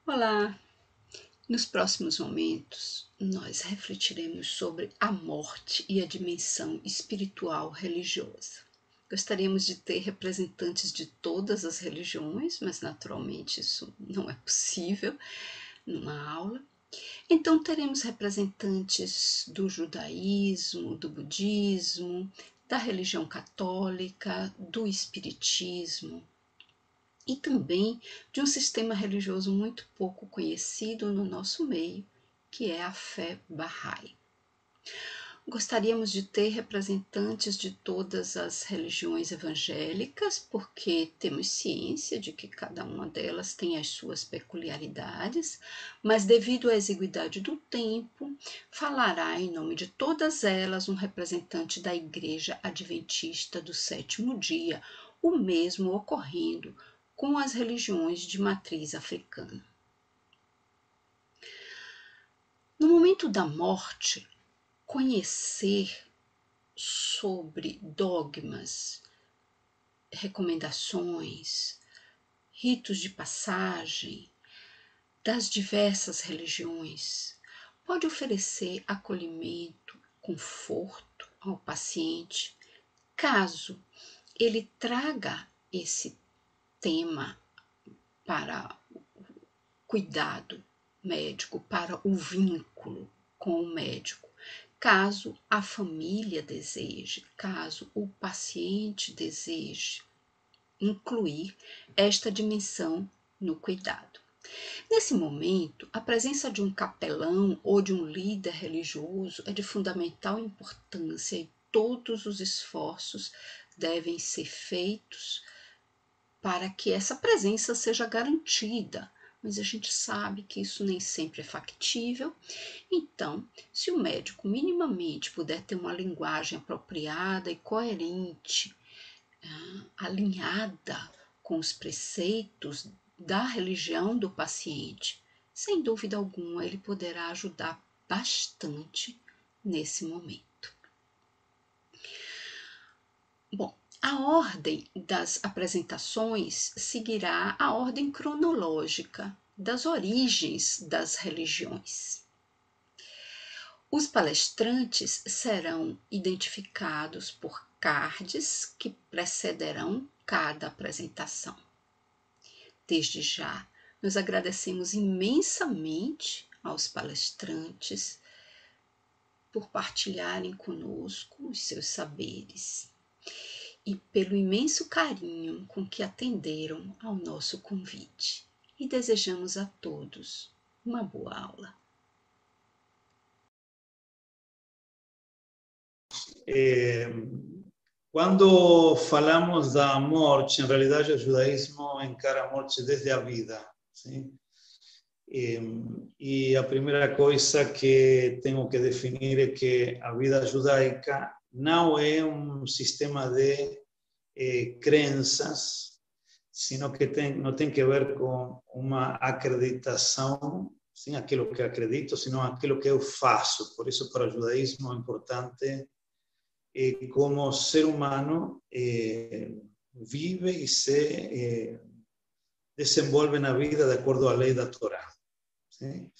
Olá! Nos próximos momentos, nós refletiremos sobre a morte e a dimensão espiritual religiosa. Gostaríamos de ter representantes de todas as religiões, mas naturalmente isso não é possível numa aula. Então teremos representantes do judaísmo, do budismo, da religião católica, do espiritismo, e também de um sistema religioso muito pouco conhecido no nosso meio, que é a fé Bahá'í. Gostaríamos de ter representantes de todas as religiões evangélicas, porque temos ciência de que cada uma delas tem as suas peculiaridades, mas devido à exiguidade do tempo, falará em nome de todas elas um representante da Igreja Adventista do Sétimo Dia, o mesmo ocorrendo com as religiões de matriz africana. No momento da morte, conhecer sobre dogmas, recomendações, ritos de passagem das diversas religiões pode oferecer acolhimento, conforto ao paciente, caso ele traga esse tema para o cuidado médico, para o vínculo com o médico. Caso a família deseje, caso o paciente deseje incluir esta dimensão no cuidado. Nesse momento, a presença de um capelão ou de um líder religioso é de fundamental importância e todos os esforços devem ser feitos para que essa presença seja garantida, mas a gente sabe que isso nem sempre é factível. Então, se o médico minimamente puder ter uma linguagem apropriada e coerente, alinhada com os preceitos da religião do paciente, sem dúvida alguma ele poderá ajudar bastante nesse momento. Bom, a ordem das apresentações seguirá a ordem cronológica das origens das religiões. Os palestrantes serão identificados por cards que precederão cada apresentação. Desde já, nós agradecemos imensamente aos palestrantes por partilharem conosco os seus saberes e pelo imenso carinho com que atenderam ao nosso convite. E desejamos a todos uma boa aula. Quando falamos da morte, em realidade o judaísmo encara a morte desde a vida. Sim? E a primeira coisa que tenho que definir é que a vida judaica não é um sistema de crenças, sino que não tem que ver com uma acreditação, sim, aquilo que acredito, sino aquilo que eu faço. Por isso, para o judaísmo é importante como ser humano vive e se desenvolve na vida de acordo à lei da Torá. Sim?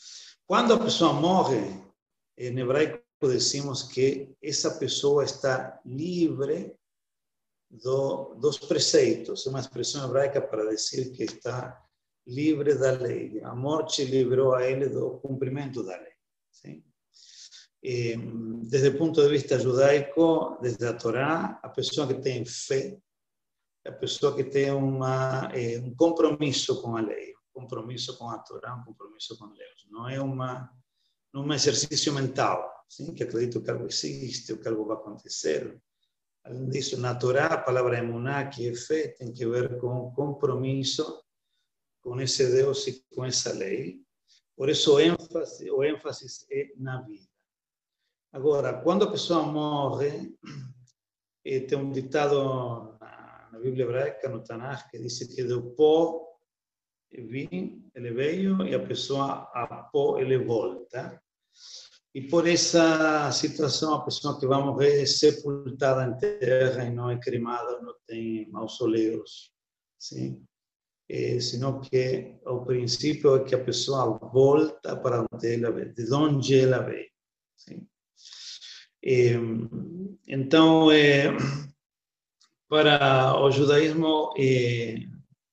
Quando a pessoa morre, em hebraico decimos que essa pessoa está livre dos preceitos. É uma expressão hebraica para dizer que está livre da lei. A morte livrou a ele do cumprimento da lei. Sim? Desde o ponto de vista judaico, desde a Torá, a pessoa que tem fé, a pessoa que tem um compromisso com a lei, um compromisso com a Torá, um compromisso com Deus. Não é um exercício mental, sim? Que acredito que algo existe, ou que algo vai acontecer. Além disso, na Torá, a palavra emuná, que é fé, tem que ver com compromisso com esse Deus e com essa lei. Por isso, o ênfase é na vida. Agora, quando a pessoa morre, tem um ditado na Bíblia hebraica, no Tanakh, que diz que do pó ele veio e a pessoa a pó ele volta. E por essa situação, a pessoa que vai morrer é sepultada em terra e não é cremada, não tem mausoléus. Sim? sino que o princípio é que a pessoa volta para onde ela veio, de onde ela veio. Sim? Então, para o judaísmo,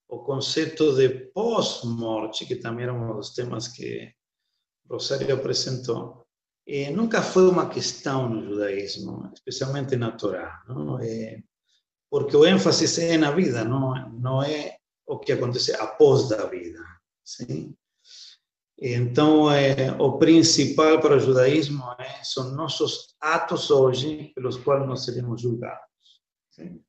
o conceito de pós-morte, que também era um dos temas que Rosário apresentou, nunca foi uma questão no judaísmo, especialmente na Torá, não? Porque o ênfase é na vida, não é o que acontece após da vida. Sim? Então, o principal para o judaísmo são nossos atos hoje, pelos quais nós seremos julgados. Sim?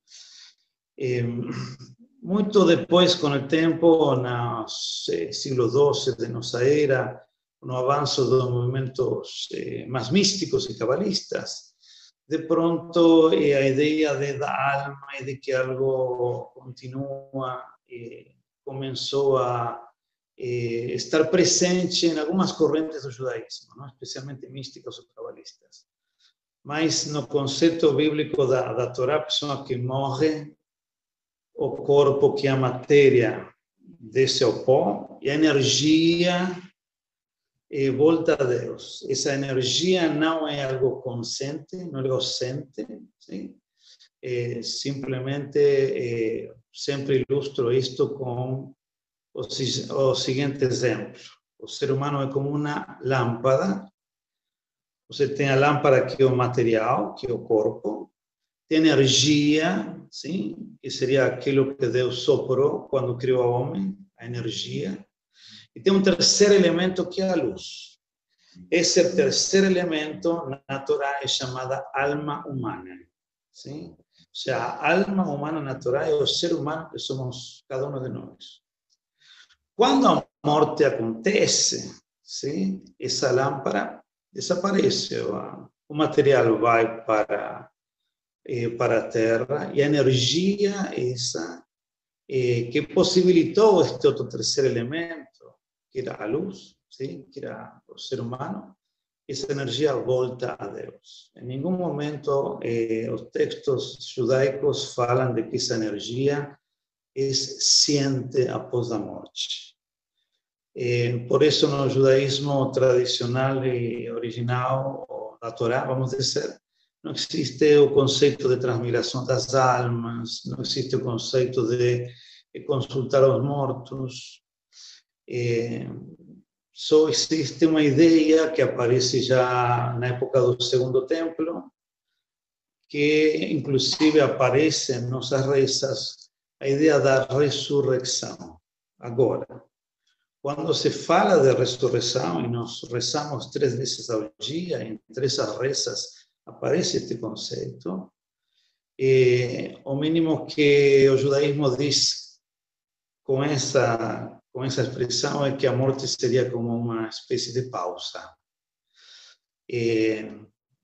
Muito depois, com o tempo, no século XII de nossa era, no avanço dos movimentos mais místicos e cabalistas, de pronto a ideia da alma e de que algo continua começou a estar presente em algumas correntes do judaísmo, não? Especialmente místicas ou cabalistas. Mas no conceito bíblico da Torá, a pessoa que morre, o corpo, que é a matéria, desce ao pó, e a energia volta a Deus. Essa energia não é algo consciente, não é ausente, sim? Simplesmente, sempre ilustro isto com o seguinte exemplo. O ser humano é como uma lâmpada. Você tem a lâmpada, que é o material, que é o corpo. Tem energia, sim? Que seria aquilo que Deus soprou quando criou o homem, a energia. E tem um terceiro elemento, que é a luz. Esse terceiro elemento, na Torá, é chamada alma humana. Sim? Ou seja, a alma humana na Torá é o ser humano que somos cada um de nós. Quando a morte acontece, sim? Essa lâmpada desaparece. O material vai para a Terra, e a energia essa que possibilitou este outro terceiro elemento, que era a luz, sim? Que era o ser humano, essa energia volta a Deus. Em nenhum momento os textos judaicos falam de que essa energia é ciente após a morte. Por isso, no judaísmo tradicional e original, da Torá, vamos dizer, não existe o conceito de transmigração das almas, não existe o conceito de consultar os mortos. Só existe uma ideia que aparece já na época do Segundo Templo, que inclusive aparece em nossas rezas, a ideia da ressurreição. Agora, quando se fala de ressurreição, e nós rezamos 3 vezes ao dia, entre essas rezas aparece este conceito, o mínimo que o judaísmo diz com essa expressão é que a morte seria como uma espécie de pausa.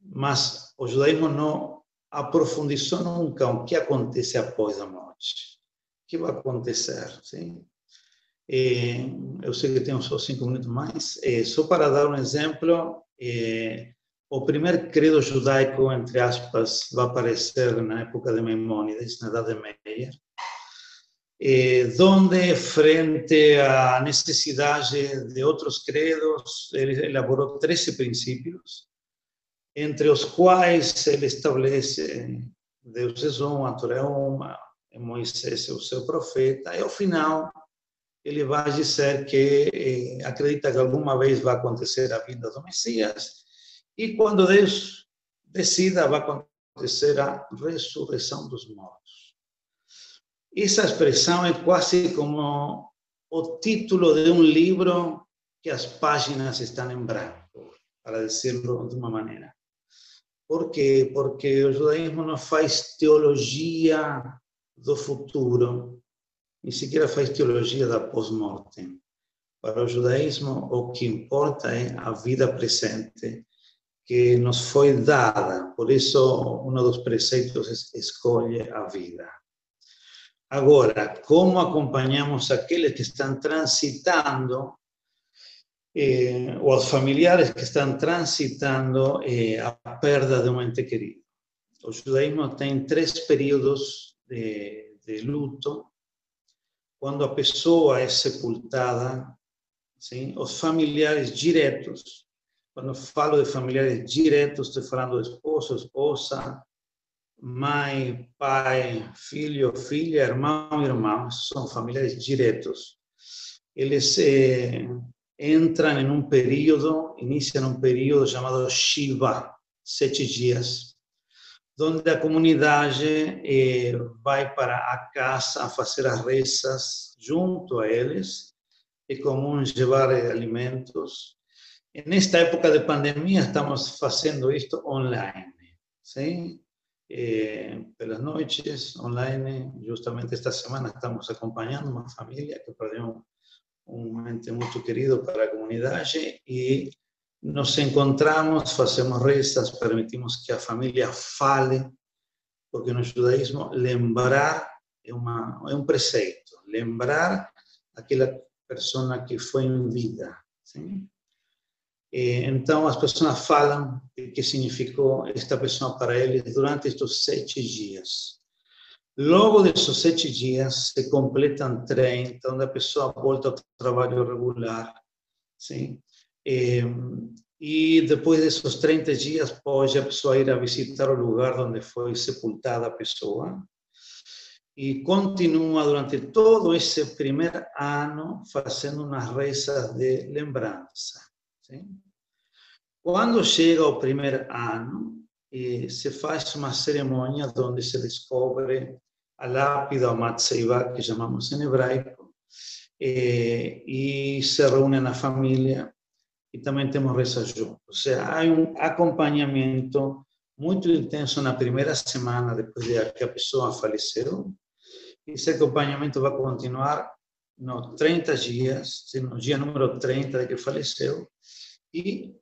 Mas o judaísmo não aprofundizou nunca o que acontece após a morte. O que vai acontecer, sim? Eu sei que tenho só 5 minutos mais. Só para dar um exemplo, o primeiro credo judaico, entre aspas, vai aparecer na época de Maimônides, na Idade Média, onde, frente à necessidade de outros credos, ele elaborou 13 princípios, entre os quais ele estabelece Deus é um, a Torá é uma, Moisés é o seu profeta, e ao final ele vai dizer que acredita que alguma vez vai acontecer a vinda do Messias, e quando Deus decida, vai acontecer a ressurreição dos mortos. Essa expressão é quase como o título de um livro que as páginas estão em branco, para dizer-lo de uma maneira. Por quê? Porque o judaísmo não faz teologia do futuro, nem sequer faz teologia da pós-morte. Para o judaísmo, o que importa é a vida presente, que nos foi dada. Por isso, um dos preceitos é escolhe a vida. Agora, como acompanhamos aqueles que estão transitando, ou os familiares que estão transitando a perda de um ente querido? O judaísmo tem 3 períodos de luto. quando a pessoa é sepultada, sim, os familiares diretos, quando falo de familiares diretos, estou falando de esposo, esposa, mãe, pai, filho, filha, irmão, irmã, são familiares diretos. Eles entram em um período, iniciam um período chamado Shiva, 7 dias, onde a comunidade vai para a casa a fazer as rezas junto a eles. É comum levar alimentos. Nesta época de pandemia, estamos fazendo isto online, sim? Pelas noites, online. Justamente esta semana estamos acompanhando uma família que perdeu um ente muito querido para a comunidade e nos encontramos, fazemos rezas, permitimos que a família fale, porque no judaísmo lembrar é um preceito, lembrar aquela pessoa que foi em vida. Sim? Então, as pessoas falam o que significou esta pessoa para eles durante estes 7 dias. Logo desses 7 dias, se completam 30, onde a pessoa volta ao trabalho regular. Sim? E depois desses 30 dias, pode a pessoa ir a visitar o lugar onde foi sepultada a pessoa. E continua durante todo esse primeiro ano fazendo umas rezas de lembrança. Sim? Quando chega o primeiro ano, se faz uma cerimônia onde se descobre a lápida, o matzeiva, que chamamos em hebraico, e se reúne na família e também temos rezas juntos. Ou seja, há acompanhamento muito intenso na primeira semana depois de que a pessoa faleceu. Esse acompanhamento vai continuar nos 30 dias, no dia número 30 de que faleceu, e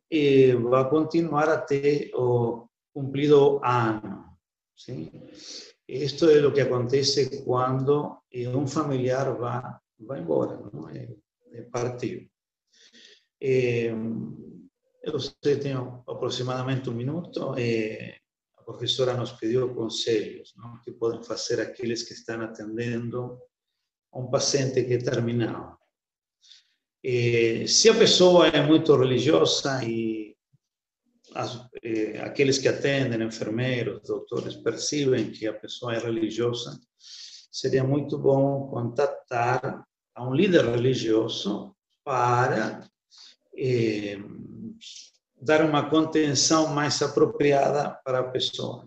vai continuar até o cumprido ano. Sim? Isto é o que acontece quando um familiar vai embora, não? Partiu. Eu tenho aproximadamente 1 minuto. A professora nos pediu conselhos, não? Que podem fazer aqueles que estão atendendo a um paciente que é terminal. Se a pessoa é muito religiosa e aqueles que atendem, enfermeiros, doutores, percebem que a pessoa é religiosa, seria muito bom contatar a um líder religioso para dar uma contenção mais apropriada para a pessoa.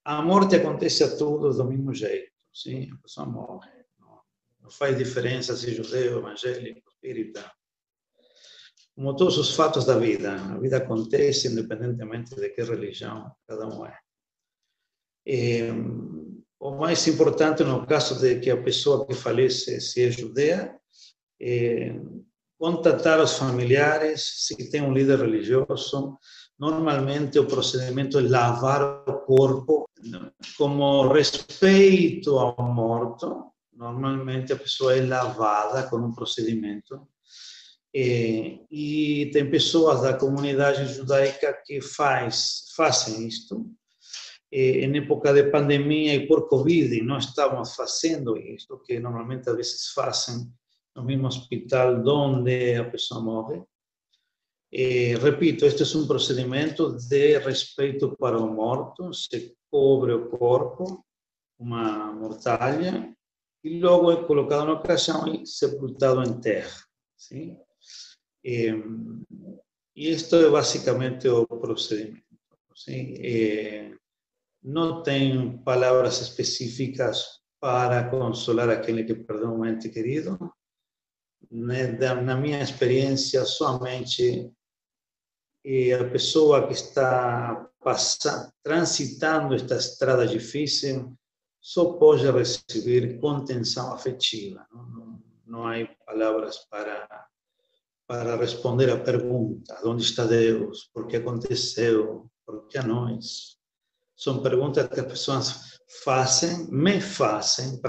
A morte acontece a todos do mesmo jeito, sim? A pessoa morre. Não faz diferença se é judeu, evangélico, espírita. Como todos os fatos da vida, a vida acontece independentemente de que religião cada um é. O mais importante no caso de que a pessoa que falece se é judia, contatar os familiares, se tem um líder religioso. Normalmente o procedimento é lavar o corpo como respeito ao morto. Normalmente a pessoa é lavada com um procedimento. E tem pessoas da comunidade judaica que fazem isto. Em época de pandemia e por Covid, não estamos fazendo isto, que normalmente às vezes fazem no mesmo hospital onde a pessoa morre. Repito, este é um procedimento de respeito para o morto. Se cobre o corpo, uma mortalha, e logo é colocado no caixão e sepultado em terra. Sim? E isto é basicamente o procedimento. Sim? Não tem palavras específicas para consolar aquele que perdeu um ente querido. Na minha experiência, somente a pessoa que está transitando esta estrada difícil só pode receber contenção afetiva. Não há palavras para responder a pergunta: onde está Deus? Por que aconteceu? Por que a nós? São perguntas que as pessoas me fazem,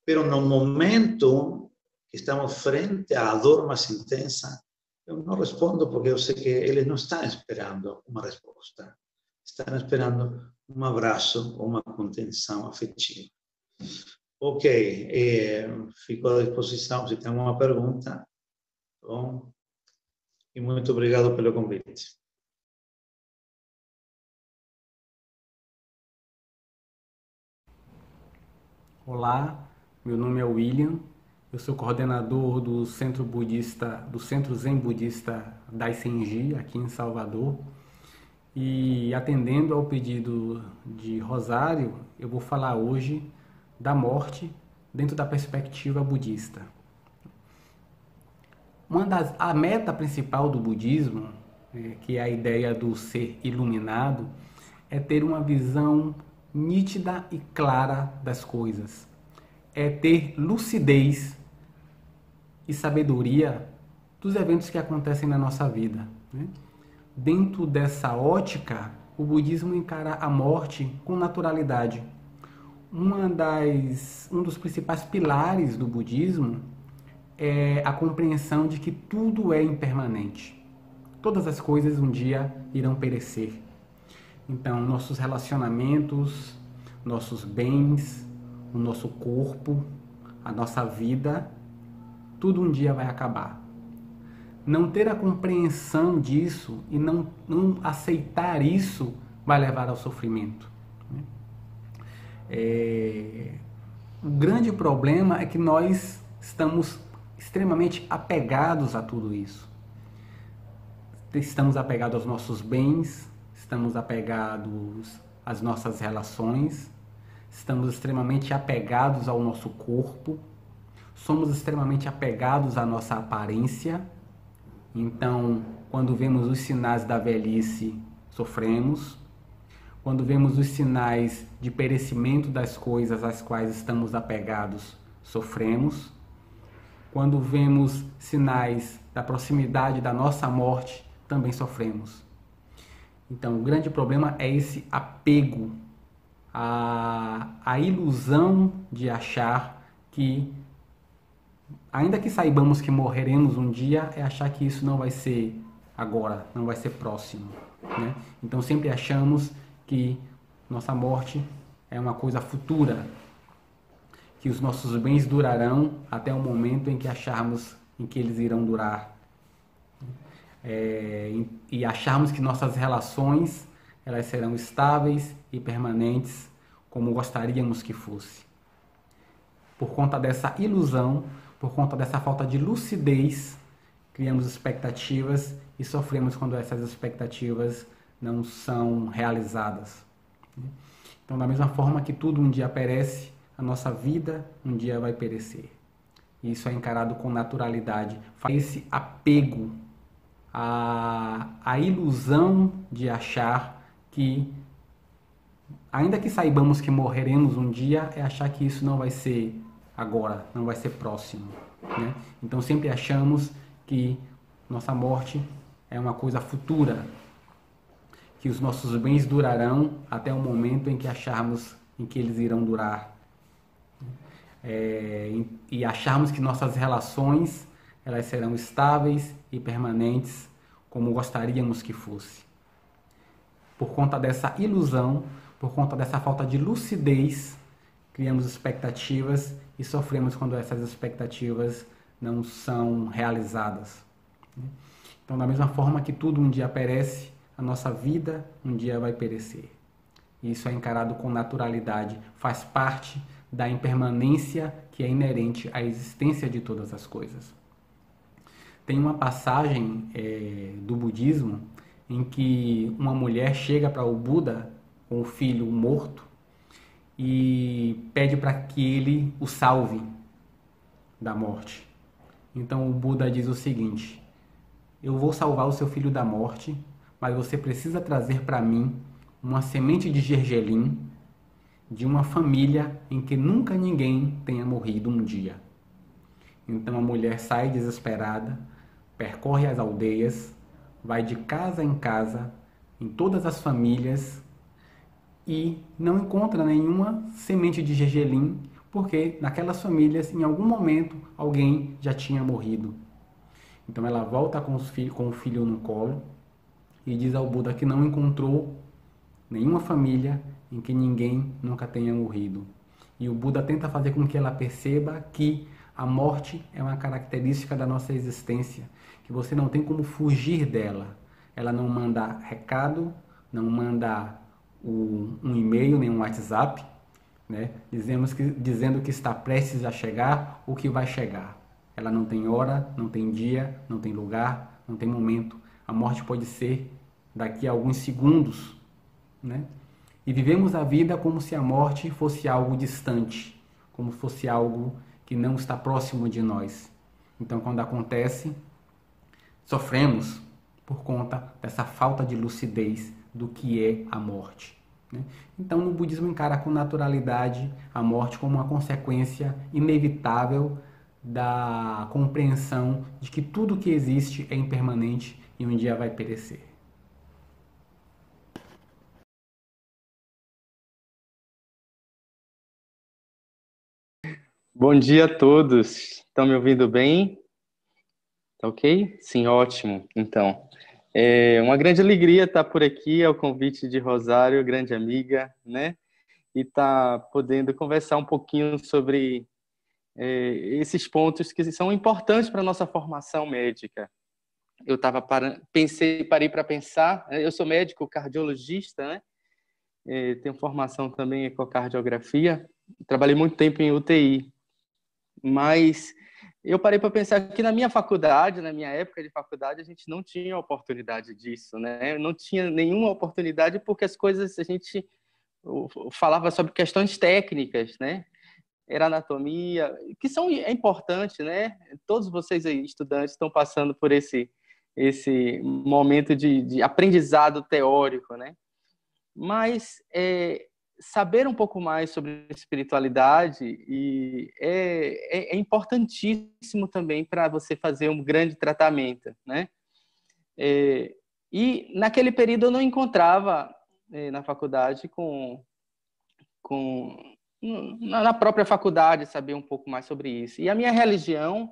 pero no momento que estamos frente à dor mais intensa, eu não respondo porque eu sei que eles não estão esperando uma resposta. Estão esperando um abraço ou uma contenção afetiva. Ok, fico à disposição se tem uma pergunta. Tá bom? E muito obrigado pelo convite. Olá, meu nome é William, eu sou coordenador do Centro Zen Budista Daisenji, aqui em Salvador. E atendendo ao pedido de Rosário, eu vou falar hoje da morte dentro da perspectiva budista. A meta principal do budismo, que é a ideia do ser iluminado, é ter uma visão nítida e clara das coisas. É ter lucidez e sabedoria dos eventos que acontecem na nossa vida, né? Dentro dessa ótica, o budismo encara a morte com naturalidade. Um dos principais pilares do budismo é a compreensão de que tudo é impermanente. Todas as coisas um dia irão perecer. Então, nossos relacionamentos, nossos bens, o nosso corpo, a nossa vida, tudo um dia vai acabar. Não ter a compreensão disso e não aceitar isso vai levar ao sofrimento. O grande problema é que nós estamos extremamente apegados a tudo isso. Estamos apegados aos nossos bens, estamos apegados às nossas relações, estamos extremamente apegados ao nosso corpo, somos extremamente apegados à nossa aparência. Então, quando vemos os sinais da velhice, sofremos. Quando vemos os sinais de perecimento das coisas às quais estamos apegados, sofremos. Quando vemos sinais da proximidade da nossa morte, também sofremos. Então, o grande problema é esse apego, a ilusão de achar que, ainda que saibamos que morreremos um dia, é achar que isso não vai ser agora, não vai ser próximo, né? Então, sempre achamos que nossa morte é uma coisa futura, que os nossos bens durarão até o momento em que acharmos em que eles irão durar. E acharmos que nossas relações elas serão estáveis e permanentes como gostaríamos que fosse. Por conta dessa ilusão, por conta dessa falta de lucidez, criamos expectativas e sofremos quando essas expectativas não são realizadas. Então, da mesma forma que tudo um dia perece, a nossa vida um dia vai perecer. Isso é encarado com naturalidade. Esse apego, a ilusão de achar que, ainda que saibamos que morreremos um dia, é achar que isso não vai ser agora, não vai ser próximo, né? Então sempre achamos que nossa morte é uma coisa futura, que os nossos bens durarão até o momento em que acharmos em que eles irão durar. E acharmos que nossas relações elas serão estáveis e permanentes como gostaríamos que fosse. Por conta dessa ilusão, por conta dessa falta de lucidez, criamos expectativas e sofremos quando essas expectativas não são realizadas. Então, da mesma forma que tudo um dia perece, a nossa vida um dia vai perecer. Isso é encarado com naturalidade, faz parte da impermanência que é inerente à existência de todas as coisas. Tem uma passagem do budismo em que uma mulher chega para o Buda com o filho morto e pede para que ele o salve da morte. Então o Buda diz o seguinte: eu vou salvar o seu filho da morte, mas você precisa trazer para mim uma semente de gergelim de uma família em que nunca ninguém tenha morrido um dia. Então a mulher sai desesperada, percorre as aldeias, vai de casa em casa, em todas as famílias, e não encontra nenhuma semente de gergelim, porque naquelas famílias, em algum momento, alguém já tinha morrido. Então ela volta com o filho no colo e diz ao Buda que não encontrou nenhuma família em que ninguém nunca tenha morrido. E o Buda tenta fazer com que ela perceba que a morte é uma característica da nossa existência, que você não tem como fugir dela. Ela não manda recado, não manda um e-mail, nem um WhatsApp, né? Dizendo que está prestes a chegar ou que vai chegar. Ela não tem hora, não tem dia, não tem lugar, não tem momento. A morte pode ser daqui a alguns segundos, né? E vivemos a vida como se a morte fosse algo distante, como fosse algo que não está próximo de nós. Então, quando acontece, sofremos por conta dessa falta de lucidez do que é a morte, né? Então, no budismo encara com naturalidade a morte como uma consequência inevitável da compreensão de que tudo que existe é impermanente e um dia vai perecer. Bom dia a todos. Estão me ouvindo bem? Tá ok? Sim, ótimo. Então, é uma grande alegria estar por aqui, é o convite de Rosário, grande amiga, né? E estar podendo conversar um pouquinho sobre esses pontos que são importantes para a nossa formação médica. Eu parei para pensar, eu sou médico cardiologista, né? Tenho formação também em ecocardiografia, trabalhei muito tempo em UTI, mas eu parei para pensar que na minha faculdade, na minha época de faculdade, a gente não tinha oportunidade disso, né? Não tinha nenhuma oportunidade porque as coisas, a gente falava sobre questões técnicas, né? Era anatomia, que é importante, né? Todos vocês aí, estudantes, estão passando por esse momento de aprendizado teórico, né? Mas saber um pouco mais sobre espiritualidade é importantíssimo também para você fazer um grande tratamento, né? E naquele período eu não encontrava na faculdade na própria faculdade saber um pouco mais sobre isso. E a minha religião,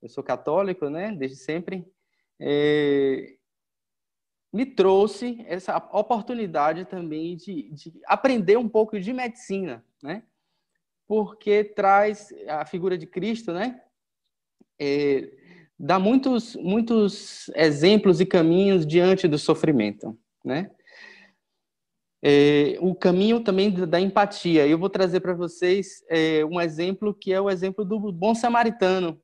eu sou católico, né? Desde sempre, me trouxe essa oportunidade também de aprender um pouco de medicina, né? Porque traz a figura de Cristo, né? Dá muitos exemplos e caminhos diante do sofrimento, né? O caminho também da empatia. Eu vou trazer para vocês um exemplo que é o exemplo do bom samaritano,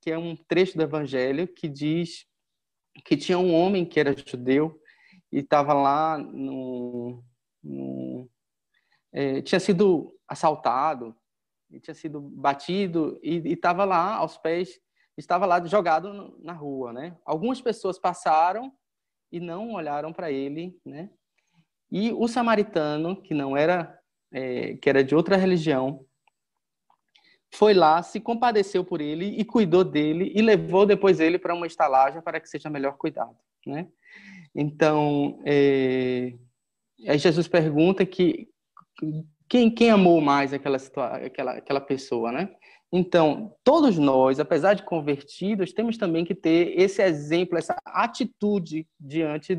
que é um trecho do Evangelho que diz que tinha um homem que era judeu e estava lá tinha sido assaltado, tinha sido batido e estava lá aos pés, estava lá jogado na rua, né? Algumas pessoas passaram e não olharam para ele, né? E o samaritano, que não era, que era de outra religião, foi lá, se compadeceu por ele e cuidou dele e levou depois ele para uma estalagem para que seja melhor cuidado, né? Então, aí Jesus pergunta que quem amou mais aquela pessoa, né? Então, todos nós, apesar de convertidos, temos também que ter esse exemplo, essa atitude diante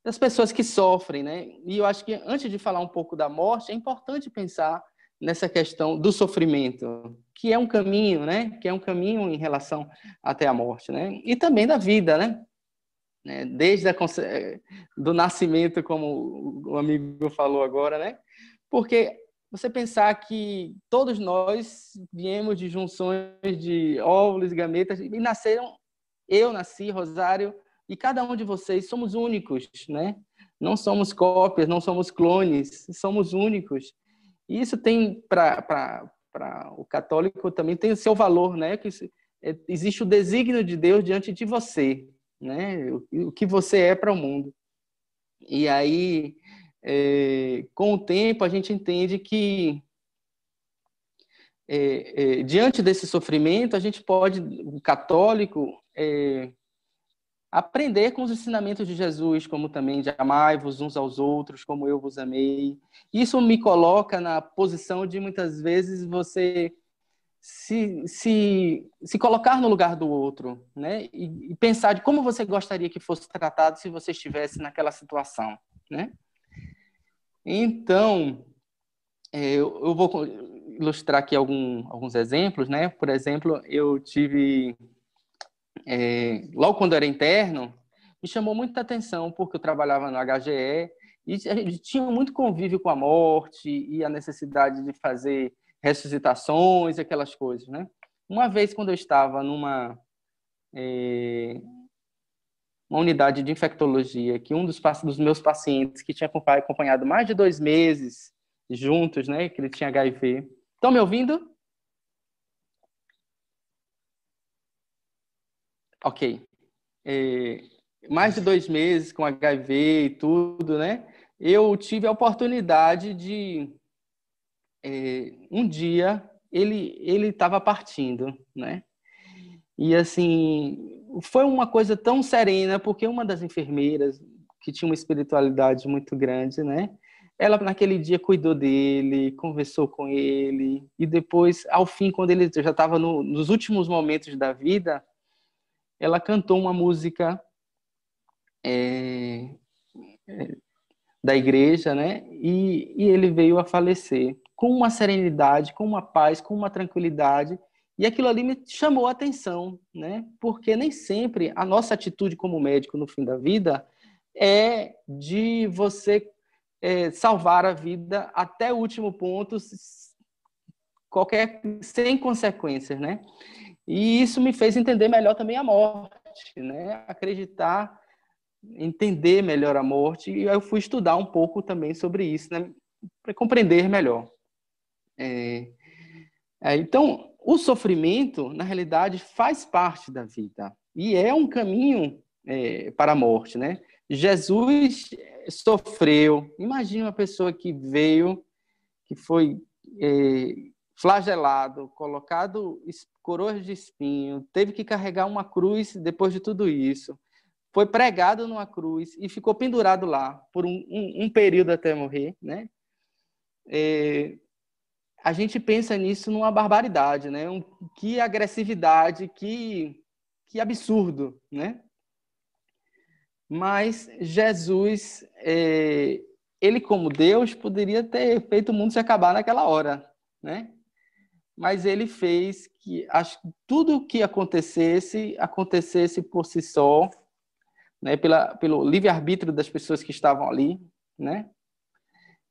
das pessoas que sofrem, né? E eu acho que antes de falar um pouco da morte, é importante pensar nessa questão do sofrimento, que é um caminho, né? Que é um caminho em relação até a morte, né? E também da vida, né? Desde do nascimento, como o amigo falou agora, né? Porque você pensar que todos nós viemos de junções de óvulos e gametas e eu nasci, Rosário, e cada um de vocês somos únicos, né? Não somos cópias, não somos clones, somos únicos. E isso tem para o católico também tem o seu valor, né? Que existe o desígnio de Deus diante de você, né? O que você é para o mundo. E aí, com o tempo, a gente entende que diante desse sofrimento, a gente pode, o católico, aprender com os ensinamentos de Jesus, como também de amai-vos uns aos outros, como eu vos amei. Isso me coloca na posição de, muitas vezes, você se colocar no lugar do outro, né? E pensar de como você gostaria que fosse tratado se você estivesse naquela situação, né? Então, eu vou ilustrar aqui alguns exemplos, né? Por exemplo, eu tive, logo quando eu era interno, me chamou muita atenção porque eu trabalhava no HGE e a gente tinha muito convívio com a morte e a necessidade de fazer ressuscitações, aquelas coisas, né? Uma vez, quando eu estava numa uma unidade de infectologia, que um dos meus pacientes, que tinha acompanhado mais de 2 meses juntos, né, que ele tinha HIV. Estão me ouvindo? Ok. Mais de 2 meses com HIV e tudo, né? Eu tive a oportunidade de... um dia, ele estava partindo, né? E, assim, foi uma coisa tão serena, porque uma das enfermeiras, que tinha uma espiritualidade muito grande, né? Ela, naquele dia, cuidou dele, conversou com ele, e depois, ao fim, quando ele já estava nos últimos momentos da vida, ela cantou uma música da igreja, né? E ele veio a falecer com uma serenidade, com uma paz, com uma tranquilidade. E aquilo ali me chamou a atenção, né? Porque nem sempre a nossa atitude como médico no fim da vida é de você salvar a vida até o último ponto, sem consequências, né? E isso me fez entender melhor também a morte, né? Acreditar, entender melhor a morte, e eu fui estudar um pouco também sobre isso, né? Para compreender melhor. Então, o sofrimento, na realidade, faz parte da vida e é um caminho para a morte, né? Jesus sofreu. Imagina uma pessoa que veio, que foi flagelado, colocado coroas de espinho, teve que carregar uma cruz depois de tudo isso, foi pregado numa cruz e ficou pendurado lá por um período até morrer, né? A gente pensa nisso numa barbaridade, né? Que agressividade, que absurdo, né? Mas Jesus, ele como Deus, poderia ter feito o mundo se acabar naquela hora, né? Mas ele fez que tudo o que acontecesse por si só, né? Pelo livre-arbítrio das pessoas que estavam ali, né?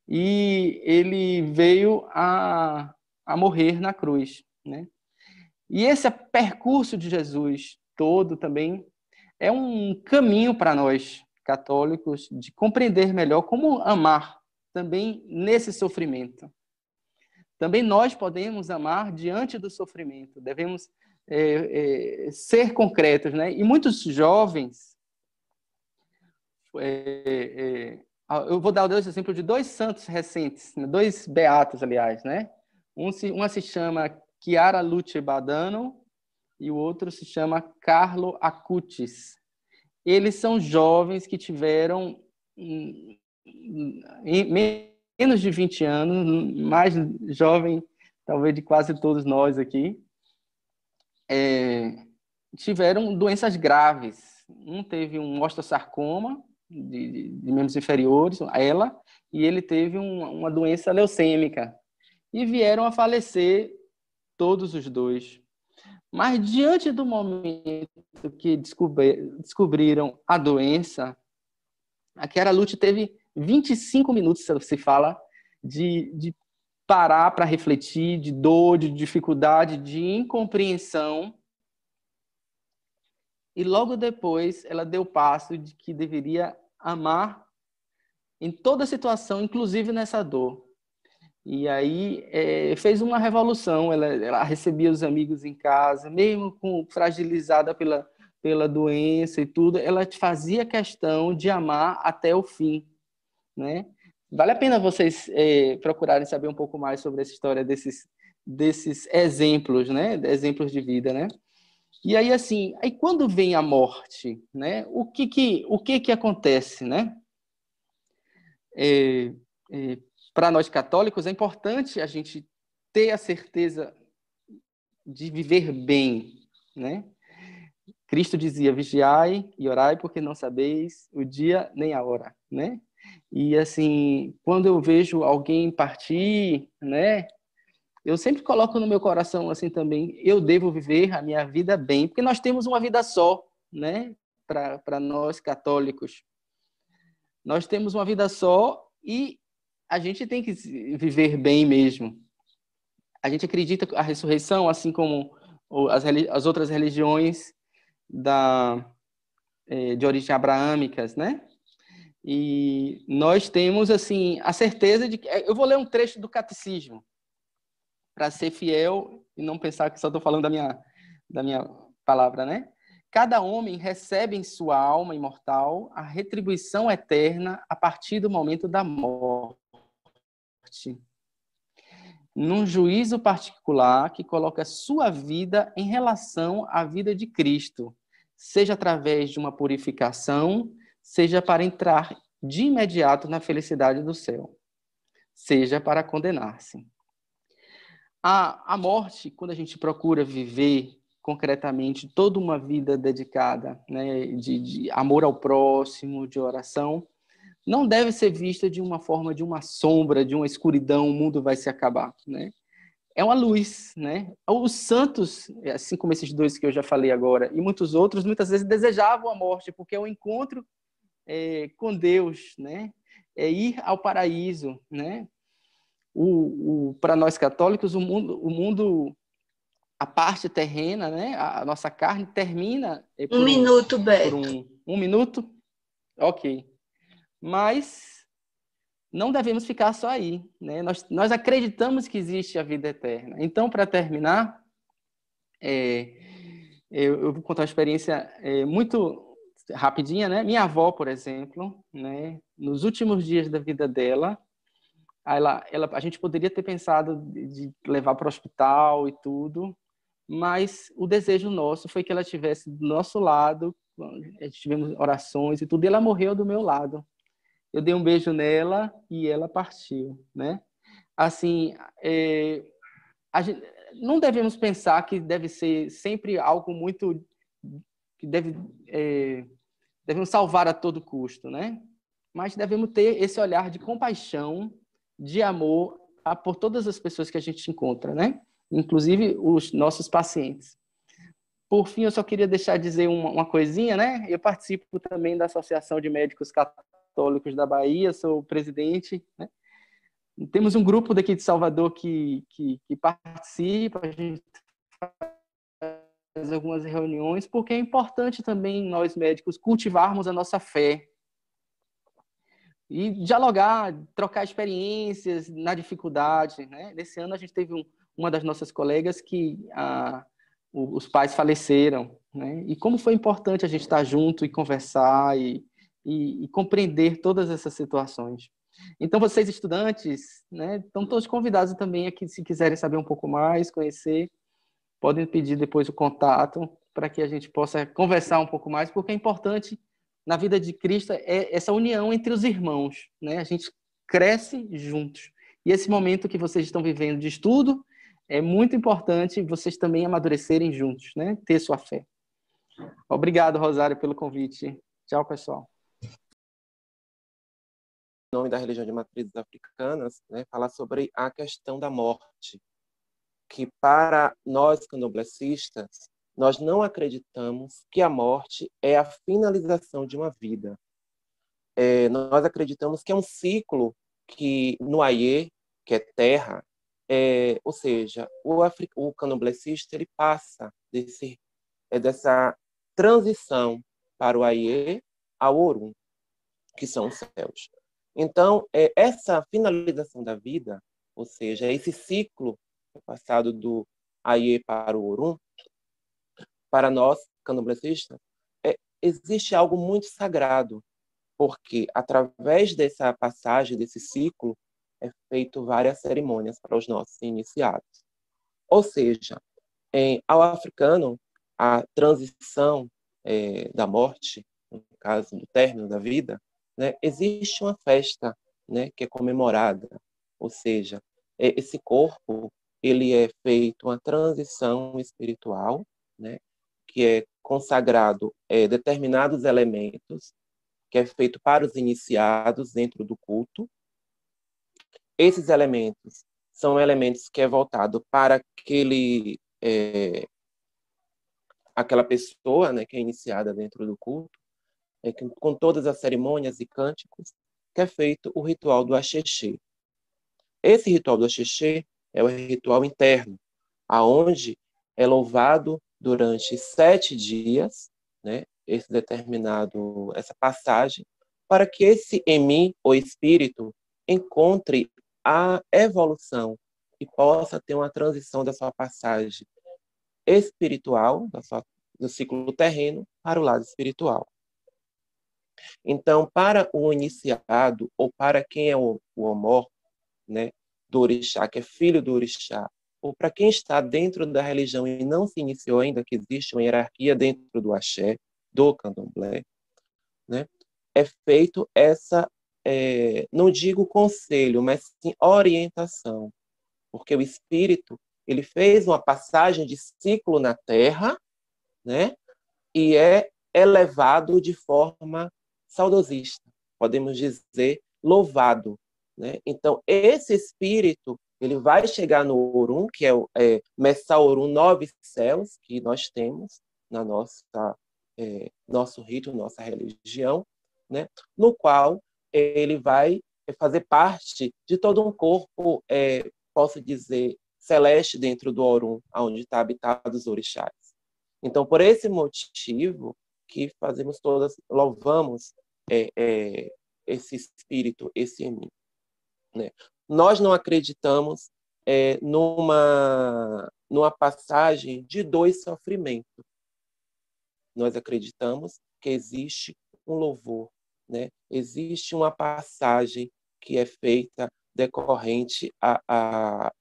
E ele veio a morrer na cruz, né? E esse percurso de Jesus todo também é um caminho para nós católicos de compreender melhor como amar também nesse sofrimento. Também nós podemos amar diante do sofrimento. Devemos ser concretos, né? E muitos jovens, eu vou dar o exemplo de 2 santos recentes, 2 beatos, aliás, né? Uma se chama Chiara Luce Badano e o outro se chama Carlo Acutis. Eles são jovens que tiveram menos de 20 anos, mais jovem, talvez, de quase todos nós aqui, tiveram doenças graves. Um teve um osteosarcoma de membros inferiores, ela, e ele teve uma doença leucêmica. E vieram a falecer todos os 2. Mas diante do momento que descobriram a doença, a Chiara Luce teve 25 minutos, se fala, de parar para refletir, de dor, de dificuldade, de incompreensão. E logo depois ela deu o passo de que deveria amar em toda situação, inclusive nessa dor. E aí fez uma revolução. Ela recebia os amigos em casa, mesmo fragilizada pela doença e tudo, ela fazia questão de amar até o fim, né? Vale a pena vocês procurarem saber um pouco mais sobre essa história desses exemplos, né? Exemplos de vida, né? E aí, assim, quando vem a morte, né? O que acontece, né? Para nós católicos, é importante a gente ter a certeza de viver bem, né? Cristo dizia, vigiai e orai porque não sabeis o dia nem a hora, né? E assim, quando eu vejo alguém partir, né, eu sempre coloco no meu coração assim também, eu devo viver a minha vida bem, porque nós temos uma vida só, né? Para nós católicos. Nós temos uma vida só e a gente tem que viver bem mesmo. A gente acredita que a ressurreição, assim como as outras religiões de origem abraâmicas, né? E nós temos assim a certeza de que eu vou ler um trecho do catecismo para ser fiel e não pensar que só estou falando da minha palavra, né? Cada homem recebe em sua alma imortal a retribuição eterna a partir do momento da morte, num juízo particular que coloca sua vida em relação à vida de Cristo, seja através de uma purificação, seja para entrar de imediato na felicidade do céu, seja para condenar-se. A morte, quando a gente procura viver concretamente toda uma vida dedicada, né, de amor ao próximo, de oração, não deve ser vista de uma forma de uma sombra, de uma escuridão, o mundo vai se acabar, né? É uma luz, né? Os santos, assim como esses dois que eu já falei agora, e muitos outros, muitas vezes desejavam a morte, porque é o encontro com Deus, né? É ir ao paraíso, né? Para nós católicos, o mundo, a parte terrena, né? A nossa carne termina Um minuto, por Beto. um minuto, ok. Mas não devemos ficar só aí, né? Nós acreditamos que existe a vida eterna. Então, para terminar, eu vou contar uma experiência muito rapidinha, né? Minha avó, por exemplo, né? Nos últimos dias da vida dela, a gente poderia ter pensado de levar para o hospital e tudo, mas o desejo nosso foi que ela estivesse do nosso lado, tivemos orações e tudo, e ela morreu do meu lado. Eu dei um beijo nela e ela partiu, né? Assim, a gente, não devemos pensar que deve ser sempre algo muito que devemos salvar a todo custo, né? Mas devemos ter esse olhar de compaixão, de amor por todas as pessoas que a gente encontra, né? Inclusive os nossos pacientes. Por fim, eu só queria deixar dizer uma coisinha, né? Eu participo também da Associação de Médicos Católicos da Bahia, sou presidente, né? Temos um grupo daqui de Salvador que participa, a gente faz algumas reuniões, porque é importante também nós médicos cultivarmos a nossa fé e dialogar, trocar experiências na dificuldade, né? Nesse ano a gente teve uma das nossas colegas que os pais faleceram, né? E como foi importante a gente estar junto e conversar e compreender todas essas situações. Então, vocês estudantes, né, estão todos convidados também aqui, se quiserem saber um pouco mais, conhecer, podem pedir depois o contato para que a gente possa conversar um pouco mais, porque é importante na vida de Cristo essa união entre os irmãos, né? A gente cresce juntos. E esse momento que vocês estão vivendo de estudo é muito importante vocês também amadurecerem juntos, né? Ter sua fé. Obrigado, Rosário, pelo convite. Tchau, pessoal. Em nome da religião de matrizes africanas, né, falar sobre a questão da morte, que para nós candomblecistas, nós não acreditamos que a morte é a finalização de uma vida. Nós acreditamos que é um ciclo que no Aie, que é terra, ou seja, o candomblecista ele passa dessa transição para o Aie ao Orum, que são os céus. Então, essa finalização da vida, ou seja, esse ciclo passado do Aie para o Orum, para nós, candomblecistas, existe algo muito sagrado, porque através dessa passagem, desse ciclo, é feito várias cerimônias para os nossos iniciados. Ou seja, ao africano, a transição da morte, no caso do término da vida, né, existe uma festa, né, que é comemorada, ou seja, esse corpo ele é feito uma transição espiritual, né, que é consagrado determinados elementos que é feito para os iniciados dentro do culto. Esses elementos são elementos que é voltado para aquela pessoa, né, que é iniciada dentro do culto, com todas as cerimônias e cânticos, que é feito o ritual do axixê. Esse ritual do axixê é o ritual interno, aonde é louvado durante 7 dias, né, essa passagem, para que esse Emi, ou espírito, encontre a evolução e possa ter uma transição da sua passagem espiritual, do ciclo terreno, para o lado espiritual. Então, para o iniciado, ou para quem é o Omor, né, do orixá, que é filho do orixá, ou para quem está dentro da religião e não se iniciou ainda, que existe uma hierarquia dentro do axé, do candomblé, né, é feito essa, não digo conselho, mas sim orientação, porque o espírito, ele fez uma passagem de ciclo na Terra, né, e é elevado de forma saudosista, podemos dizer louvado, né? Então, esse espírito, ele vai chegar no Orum, que é Messal Orum 9 céus, que nós temos na nosso rito, nossa religião, né? No qual ele vai fazer parte de todo um corpo, posso dizer, celeste dentro do Orum, onde está habitado os orixás. Então, por esse motivo que louvamos esse espírito, esse Emi, né? Nós não acreditamos numa passagem de 2 sofrimentos. Nós acreditamos que existe um louvor, né? Existe uma passagem que é feita decorrente à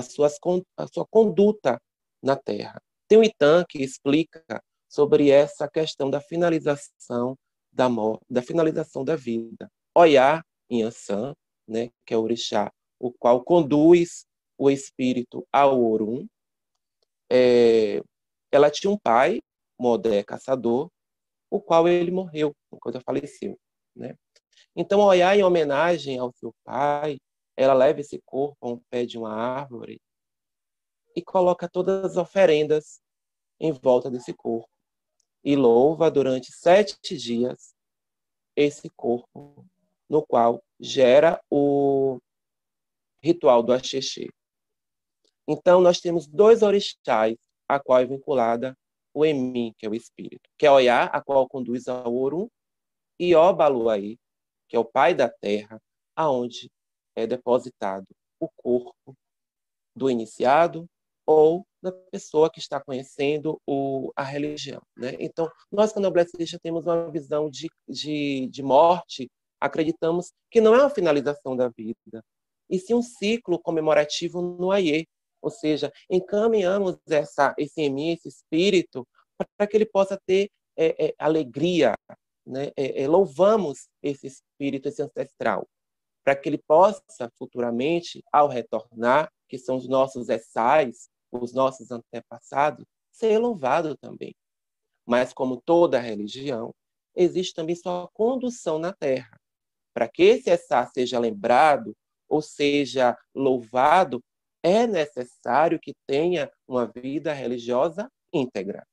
sua conduta na Terra. Tem um Itan que explica sobre essa questão da finalização da morte, da finalização da vida. Oiá, em Ansan, né, que é o orixá, o qual conduz o espírito ao Orum. Ela tinha um pai, Modé Caçador, o qual ele morreu quando faleceu, né? Então, Oiá, em homenagem ao seu pai, ela leva esse corpo a um pé de uma árvore e coloca todas as oferendas em volta desse corpo e louva durante 7 dias esse corpo, no qual gera o ritual do axixê. Então, nós temos 2 orixás, a qual é vinculada o Emi, que é o espírito, que é Oiá, a qual conduz ao Orum, e Obaluaí, que é o pai da terra, aonde é depositado o corpo do iniciado ou da pessoa que está conhecendo a religião, né? Então, nós, candomblecistas, temos uma visão de morte, acreditamos que não é uma finalização da vida, e sim um ciclo comemorativo no Aie, ou seja, encaminhamos esse Emi, esse espírito, para que ele possa ter alegria, né? Louvamos esse espírito, esse ancestral, para que ele possa futuramente, ao retornar, que são os nossos essais, os nossos antepassados, ser louvado também. Mas, como toda religião, existe também sua condução na Terra. Para que esse essá seja lembrado, ou seja louvado, é necessário que tenha uma vida religiosa íntegra,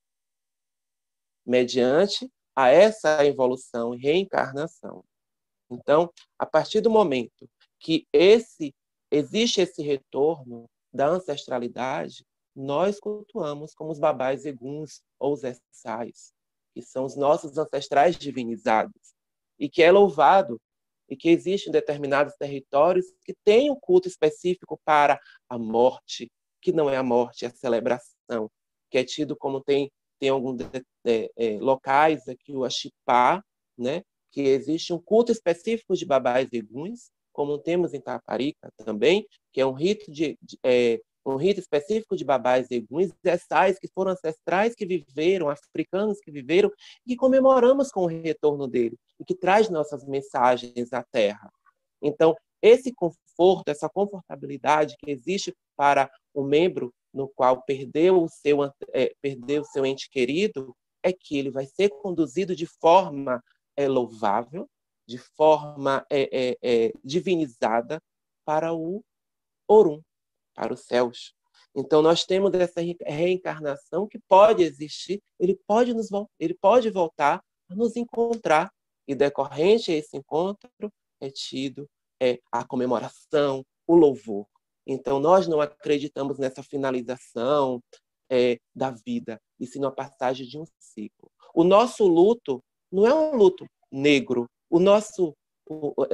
mediante a essa evolução e reencarnação. Então, a partir do momento que existe esse retorno da ancestralidade, nós cultuamos como os babás eguns ou os essais, que são os nossos ancestrais divinizados, e que é louvado, e que existe em determinados territórios que tem um culto específico para a morte, que não é a morte, é a celebração, que é tido como tem alguns locais aqui, o Axipá, né, que existe um culto específico de babás eguns, como temos em Taparica também, que é um rito específico de babás eguns, essais que foram ancestrais que viveram, africanos que viveram, e que comemoramos com o retorno dele, e que traz nossas mensagens à Terra. Então, esse conforto, essa confortabilidade que existe para o membro no qual perdeu o seu ente querido, é que ele vai ser conduzido de forma louvável, de forma divinizada para o Orum, para os céus. Então, nós temos essa reencarnação que pode existir, ele pode voltar a nos encontrar, e decorrente a esse encontro é tido a comemoração, o louvor. Então, nós não acreditamos nessa finalização da vida, e sim na passagem de um ciclo. O nosso luto não é um luto negro,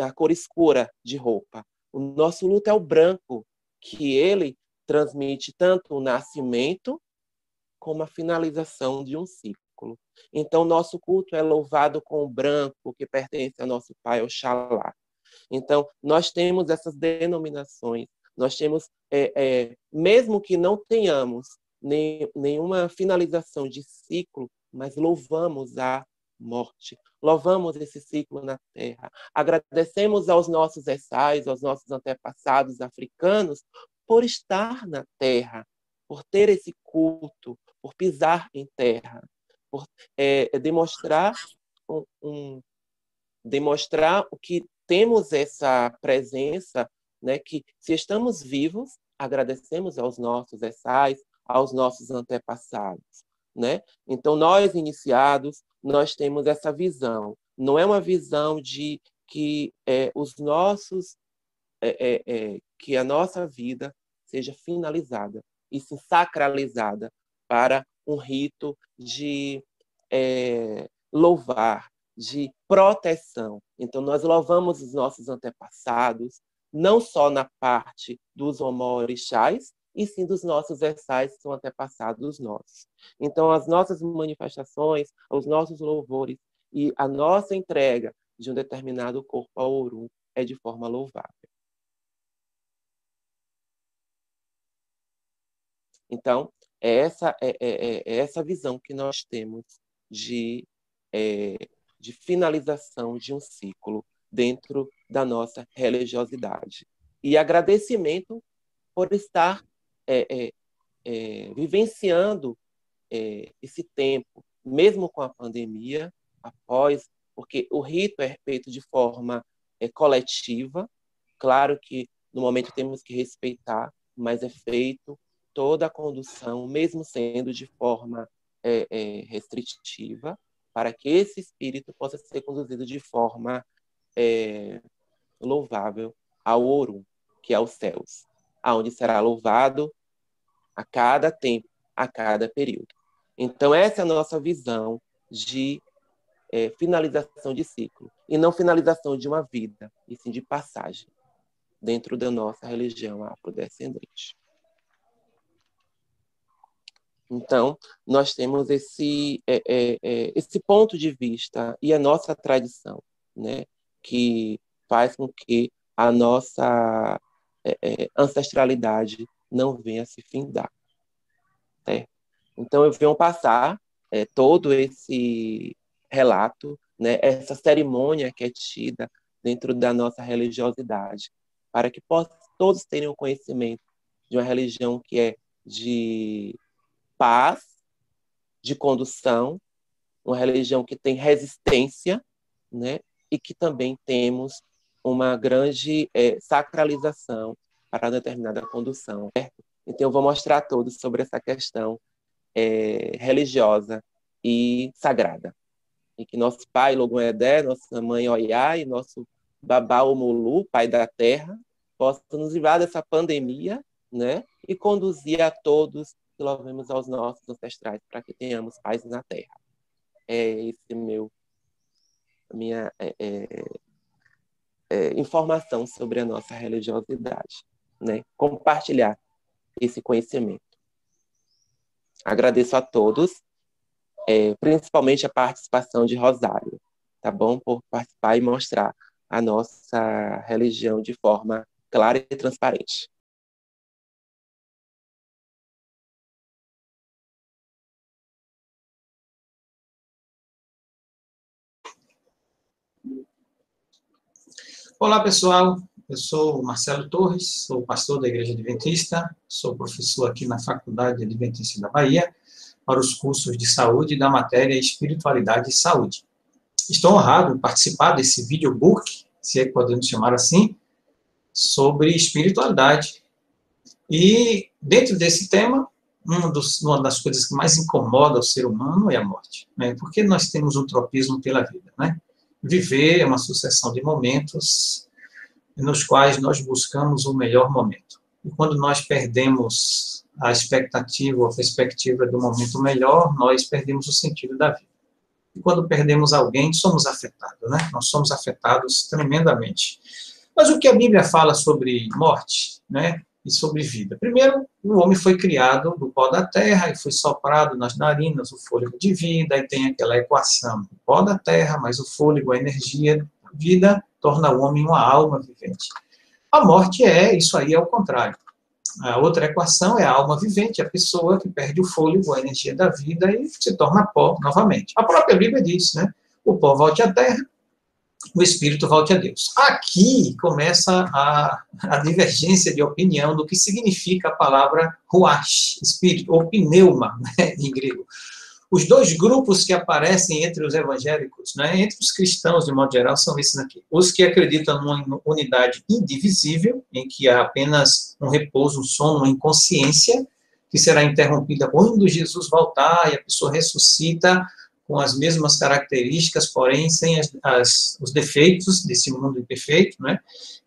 a cor escura de roupa. O nosso luto é o branco, que ele transmite tanto o nascimento como a finalização de um ciclo. Então, nosso culto é louvado com o branco, que pertence ao nosso pai Oxalá. Então, nós temos essas denominações, nós temos, mesmo que não tenhamos nenhuma finalização de ciclo, mas louvamos a morte, louvamos esse ciclo na Terra, agradecemos aos nossos essais, aos nossos antepassados africanos, por estar na Terra, por ter esse culto, por pisar em terra, por demonstrar demonstrar o que temos essa presença, né, que se estamos vivos, agradecemos aos nossos essais, aos nossos antepassados, né? Então, nós iniciados, nós temos essa visão. Não é uma visão de que que a nossa vida seja finalizada e se sacralizada para um rito de louvar, de proteção. Então, nós louvamos os nossos antepassados, não só na parte dos omorixás, e sim dos nossos essais, que são antepassados nossos. Então, as nossas manifestações, os nossos louvores e a nossa entrega de um determinado corpo ao Orum é de forma louvável. Então, é essa visão que nós temos de finalização de um ciclo dentro da nossa religiosidade. E agradecimento por estar vivenciando esse tempo, mesmo com a pandemia, porque o rito é feito de forma coletiva. Claro que no momento temos que respeitar, mas é feito toda a condução, mesmo sendo de forma restritiva, para que esse espírito possa ser conduzido de forma louvável ao Orum, que é aos céus, aonde será louvado a cada tempo, a cada período. Então, essa é a nossa visão de finalização de ciclo, e não finalização de uma vida, e sim de passagem, dentro da nossa religião afrodescendente. Então, nós temos esse ponto de vista e a nossa tradição, né, que faz com que a nossa ancestralidade não venha a se findar. Certo? Então, eu venho passar todo esse relato, né, essa cerimônia que é tida dentro da nossa religiosidade, para que todos tenham conhecimento de uma religião que é de paz, de condução, uma religião que tem resistência, né, e que também temos uma grande sacralização para determinada condução. Certo? Então, eu vou mostrar a todos sobre essa questão religiosa e sagrada. E que nosso pai, Logoedé, nossa mãe Oiá e nosso babá Omulu, pai da terra, possam nos livrar dessa pandemia, né, e conduzir a todos que louvemos aos nossos ancestrais, para que tenhamos paz na terra. Esse minha informação sobre a nossa religiosidade, né? Compartilhar esse conhecimento. Agradeço a todos, principalmente a participação de Rosário, tá bom? Por participar e mostrar a nossa religião de forma clara e transparente. Olá, pessoal. Eu sou Marcelo Torres, sou pastor da Igreja Adventista, sou professor aqui na Faculdade Adventista da Bahia, para os cursos de saúde da matéria Espiritualidade e Saúde. Estou honrado em participar desse videobook, se é que podemos chamar assim, sobre espiritualidade. E, dentro desse tema, uma das coisas que mais incomoda o ser humano é a morte, né? Porque nós temos um tropismo pela vida, né? Viver é uma sucessão de momentos nos quais nós buscamos o melhor momento. E quando nós perdemos a expectativa ou a perspectiva do momento melhor, nós perdemos o sentido da vida. E quando perdemos alguém, somos afetados, né? Nós somos afetados tremendamente. Mas o que a Bíblia fala sobre morte, né? E sobre vida? Primeiro, o homem foi criado do pó da terra e foi soprado nas narinas o fôlego de vida, e tem aquela equação: o pó da terra mais o fôlego, a energia, a vida, torna o homem uma alma vivente. A morte isso aí é o contrário. A outra equação é a alma vivente, a pessoa que perde o fôlego, a energia da vida e se torna pó novamente. A própria Bíblia diz, né? O pó volte à terra, o espírito volte a Deus. Aqui começa a divergência de opinião do que significa a palavra ruach, espírito, ou pneuma, né, em grego. Os dois grupos que aparecem entre os evangélicos, né, entre os cristãos, de modo geral, são esses aqui. Os que acreditam numa unidade indivisível, em que há apenas um repouso, um sono, uma inconsciência, que será interrompida quando Jesus voltar e a pessoa ressuscita com as mesmas características, porém sem os defeitos desse mundo imperfeito, né?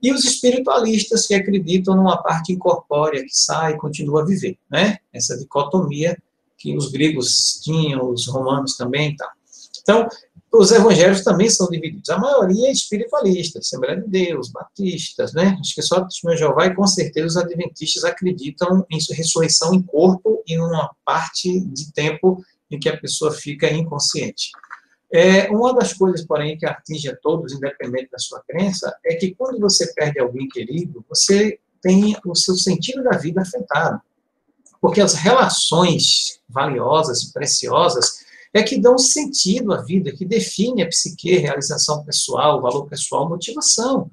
E os espiritualistas que acreditam numa parte incorpórea que sai e continua a viver, né? Essa dicotomia que os gregos tinham, os romanos também, tá? Então, os evangélicos também são divididos. A maioria é espiritualista, Assembleia de Deus, batistas, né? Acho que só o Testemunho de Jeová e com certeza os adventistas acreditam em ressurreição em corpo e numa parte de tempo em que a pessoa fica inconsciente. Uma das coisas, porém, que atinge a todos, independente da sua crença, é que quando você perde alguém querido, você tem o seu sentido da vida afetado. Porque as relações valiosas e preciosas é que dão sentido à vida, que define a psique, realização pessoal, valor pessoal, motivação.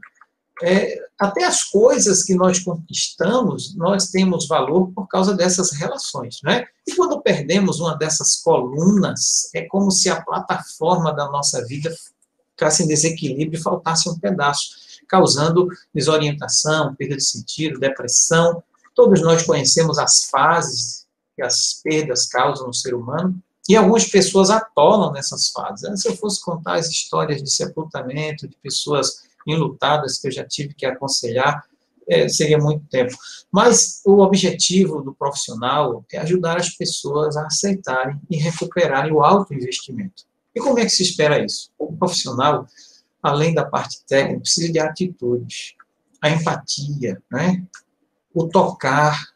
Até as coisas que nós conquistamos, nós temos valor por causa dessas relações, né? E quando perdemos uma dessas colunas, é como se a plataforma da nossa vida ficasse em desequilíbrio e faltasse um pedaço, causando desorientação, perda de sentido, depressão. Todos nós conhecemos as fases que as perdas causam no ser humano, e algumas pessoas atolam nessas fases. Se eu fosse contar as histórias de sepultamento, de pessoas enlutadas que eu já tive que aconselhar, seria muito tempo. Mas o objetivo do profissional é ajudar as pessoas a aceitarem e recuperarem o autoinvestimento. E como é que se espera isso? O profissional, além da parte técnica, precisa de atitudes, a empatia, né? O tocar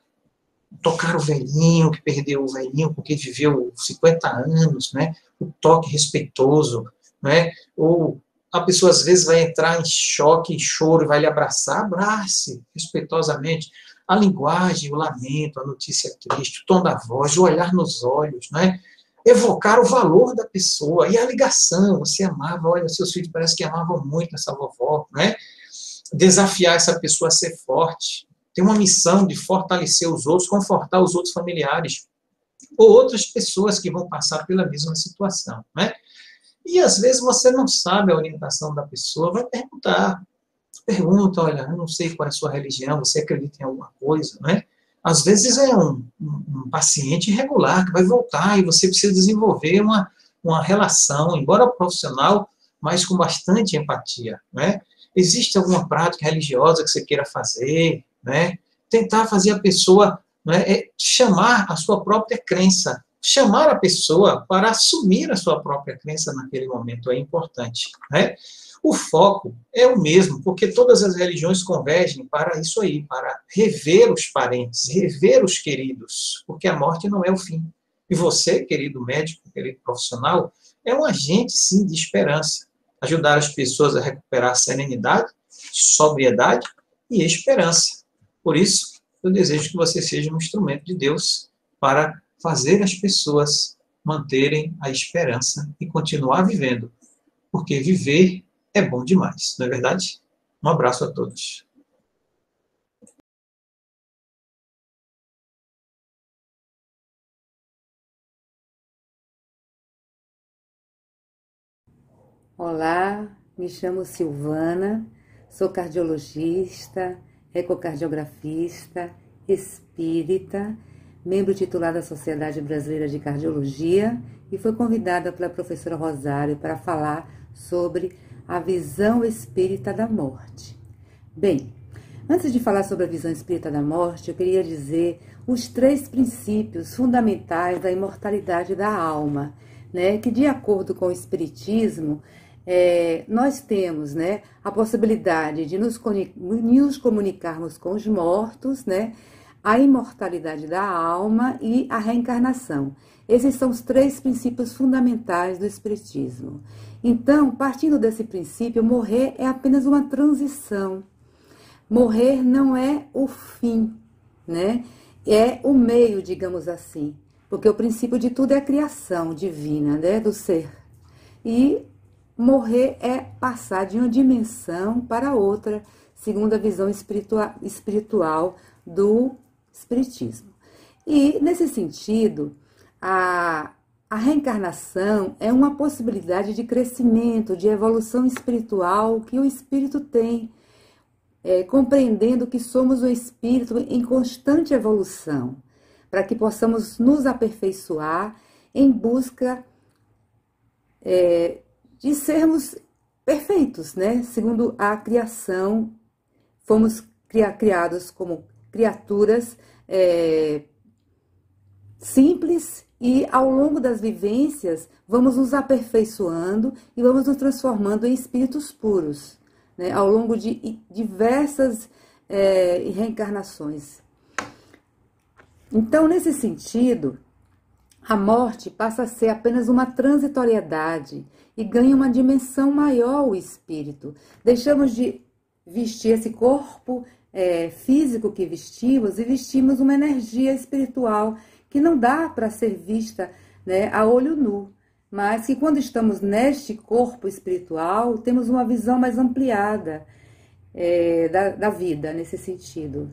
o velhinho, que perdeu o velhinho porque viveu 50 anos, né? O toque respeitoso, né? Ou a pessoa às vezes vai entrar em choque, em choro, e vai lhe abraçar, abrace respeitosamente. A linguagem, o lamento, a notícia triste, o tom da voz, o olhar nos olhos, né? Evocar o valor da pessoa e a ligação. Você amava, olha, seus filhos parece que amavam muito essa vovó, né? Desafiar essa pessoa a ser forte. Tem uma missão de fortalecer os outros, confortar os outros familiares ou outras pessoas que vão passar pela mesma situação, né? E às vezes você não sabe a orientação da pessoa, vai perguntar. Pergunta, olha, eu não sei qual é a sua religião, você acredita em alguma coisa, né? Às vezes é um paciente irregular que vai voltar e você precisa desenvolver uma relação, embora profissional, mas com bastante empatia, né? Existe alguma prática religiosa que você queira fazer, né? Tentar fazer a pessoa, né, chamar a sua própria crença, chamar a pessoa para assumir a sua própria crença naquele momento é importante, né? O foco é o mesmo, porque todas as religiões convergem para isso aí, para rever os parentes, rever os queridos, porque a morte não é o fim. E você, querido médico, querido profissional, é um agente, sim, de esperança. Ajudar as pessoas a recuperar serenidade, sobriedade e esperança. Por isso, eu desejo que você seja um instrumento de Deus para fazer as pessoas manterem a esperança e continuar vivendo, porque viver é bom demais, não é verdade? Um abraço a todos. Olá, me chamo Silvana, sou cardiologista, ecocardiografista, espírita, membro titular da Sociedade Brasileira de Cardiologia e fui convidada pela professora Rosário para falar sobre a visão espírita da morte. Bem, antes de falar sobre a visão espírita da morte, eu queria dizer os 3 princípios fundamentais da imortalidade da alma, né, que de acordo com o Espiritismo, nós temos, né, a possibilidade de nos comunicarmos com os mortos, né, a imortalidade da alma e a reencarnação. Esses são os 3 princípios fundamentais do Espiritismo. Então, partindo desse princípio, morrer é apenas uma transição. Morrer não é o fim, né? É o meio, digamos assim. Porque o princípio de tudo é a criação divina, né, do ser. E morrer é passar de uma dimensão para outra, segundo a visão espiritual do Espiritismo. E, nesse sentido, a reencarnação é uma possibilidade de crescimento, de evolução espiritual que o espírito tem, compreendendo que somos o espírito em constante evolução, para que possamos nos aperfeiçoar em busca de sermos perfeitos, né? Segundo a criação, fomos criados como criaturas simples e ao longo das vivências vamos nos aperfeiçoando e vamos nos transformando em espíritos puros, né? Ao longo de diversas reencarnações. Então, nesse sentido, a morte passa a ser apenas uma transitoriedade e ganha uma dimensão maior o espírito. Deixamos de vestir esse corpo físico que vestimos e vestimos uma energia espiritual que não dá para ser vista, né, a olho nu, mas que quando estamos neste corpo espiritual temos uma visão mais ampliada da vida nesse sentido.